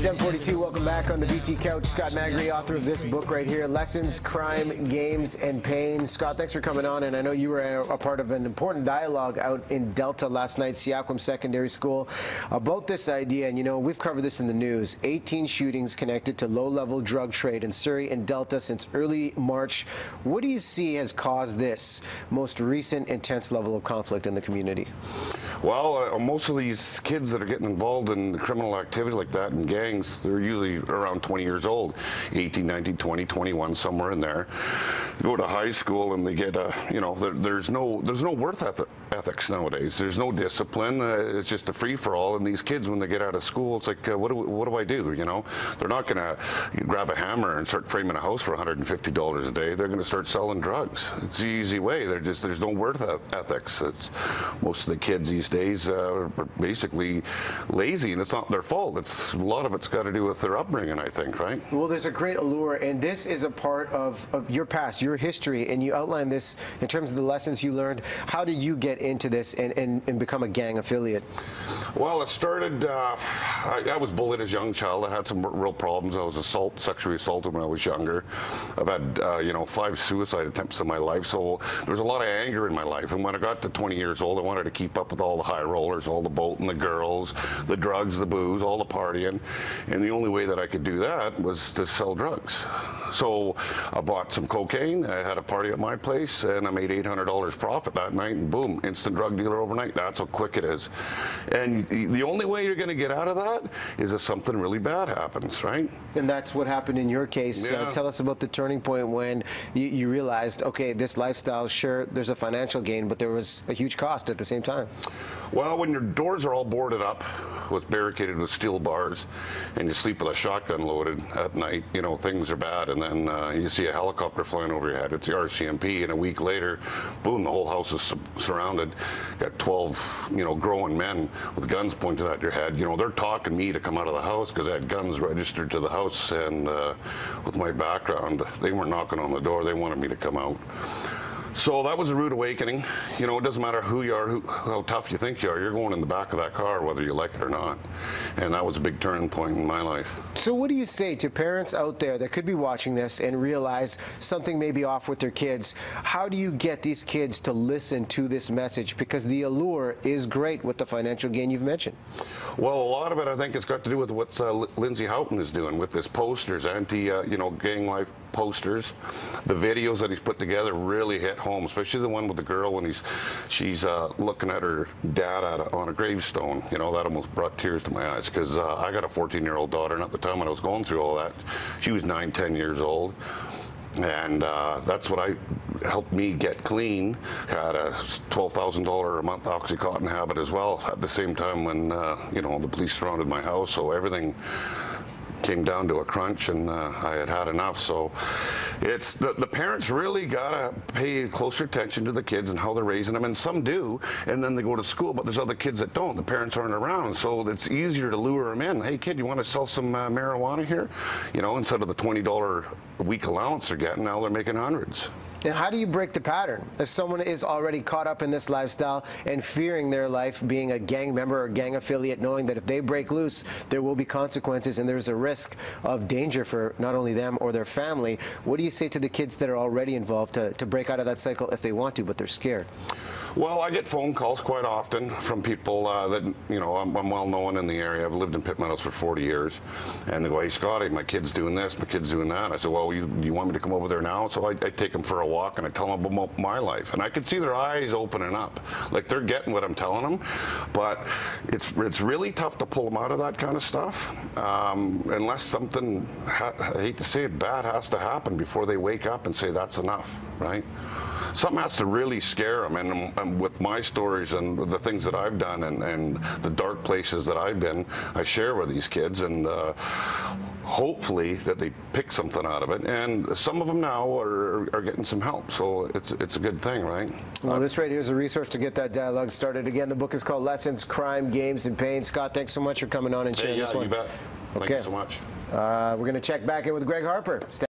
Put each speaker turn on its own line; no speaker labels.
742, welcome back on the BT Couch. Scott Magri, author of this book right here, Lessons, Crime, Games, and Pain. Scott, thanks for coming on, and I know you were a part of an important dialogue out in Delta last night, Seaquam Secondary School, about this idea, and you know, we've covered this in the news. 18 shootings connected to low-level drug trade in Surrey and Delta since early March. What do you see has caused this most recent intense level of conflict in the community?
Well, most of these kids that are getting involved in criminal activity like that in gangs, they're usually around 20 years old, 18, 19, 20, 21, somewhere in there. They go to high school and they get, you know, there's no worth ethics nowadays. There's no discipline. It's just a free-for-all. And these kids, when they get out of school, it's like, what do I do? You know, they're not going to grab a hammer and start framing a house for $150 a day. They're going to start selling drugs. It's the easy way. There's no worth ethics. Most of the kids these days are basically lazy, and it's not their fault. A lot of it's got to do with their upbringing, I think, right?
Well, there's a great allure, and this is a part of your past, your history, and you outline this in terms of the lessons you learned. How did you get into this and become a gang affiliate?
Well, it started, I was bullied as a young child. I had some real problems. I was sexually assaulted when I was younger. I've had, you know, 5 suicide attempts in my life, so there was a lot of anger in my life. And when I got to 20 years old, I wanted to keep up with all the high rollers, all the boating, the girls, the drugs, the booze, all the partying. And the only way that I could do that was to sell drugs. So I bought some cocaine. I had a party at my place, and I made $800 profit that night, and boom, instant drug dealer overnight. That's how quick it is. And the only way you're going to get out of that is if something really bad happens, right?
And that's what happened in your case.
Yeah.
Tell us about the turning point when you realized, okay, this lifestyle, sure, there's a financial gain, but there was a huge cost at the same time.
Well, when your doors are all boarded up, barricaded with steel bars, and you sleep with a shotgun loaded at night, you know, things are bad. And then you see a helicopter flying over your head. It's the RCMP, and a week later, boom, the whole house is surrounded. Got 12, you know, grown men with guns pointed at your head. You know, they're talking me to come out of the house because I had guns registered to the house, and with my background, they weren't knocking on the door. They wanted me to come out. So that was a rude awakening. You know, it doesn't matter who you are, how tough you think you are, you're going in the back of that car whether you like it or not. And that was a big turning point in my life.
So what do you say to parents out there that could be watching this and realize something may be off with their kids? How do you get these kids to listen to this message? Because the allure is great with the financial gain you've mentioned.
Well, a lot of it, I think, has got to do with what Lindsay Houghton is doing with his posters, you know, gang life posters. The videos that he's put together really hit home, especially the one with the girl when she's looking at her dad on a gravestone. You know, that almost brought tears to my eyes, because I got a 14-year-old daughter, and at the time when I was going through all that, she was 9, 10 years old. And that's what helped me get clean. Had a $12,000 a month Oxycontin habit as well at the same time when, you know, the police surrounded my house. So everything came down to a crunch, and I had enough. So it's the parents really gotta pay closer attention to the kids and how they're raising them, and some do, and then they go to school, but there's other kids that don't. The parents aren't around, so it's easier to lure them in. Hey kid, you want to sell some marijuana here? You know, instead of the $20 a week allowance they're getting, now they're making hundreds.
Now, how do you break the pattern? If someone is already caught up in this lifestyle and fearing their life, being a gang member or gang affiliate, knowing that if they break loose, there will be consequences and there's a risk of danger for not only them or their family, what do you say to the kids that are already involved to break out of that cycle if they want to, but they're scared?
Well, I get phone calls quite often from people that, you know, I'm well known in the area. I've lived in Pitt Meadows for 40 years. And they go, hey, Scotty, my kid's doing this, my kid's doing that. I said, well, you want me to come over there now? So I take them for a walk, and I tell them about my life. And I can see their eyes opening up. Like, they're getting what I'm telling them. But it's really tough to pull them out of that kind of stuff. Unless something, I hate to say it, bad has to happen before they wake up and say, that's enough, right? Something has to really scare them, and with my stories and the things that I've done and the dark places that I've been, I share with these kids, and hopefully that they pick something out of it. And some of them now are getting some help, so it's a good thing, right?
Well, this right here is a resource to get that dialogue started. Again, the book is called Lessons, Crime, Games, and Pain. Scott, thanks so much for coming on and sharing this one.
You bet.
Okay.
Thank you so much.
We're going to check back in with Greg Harper.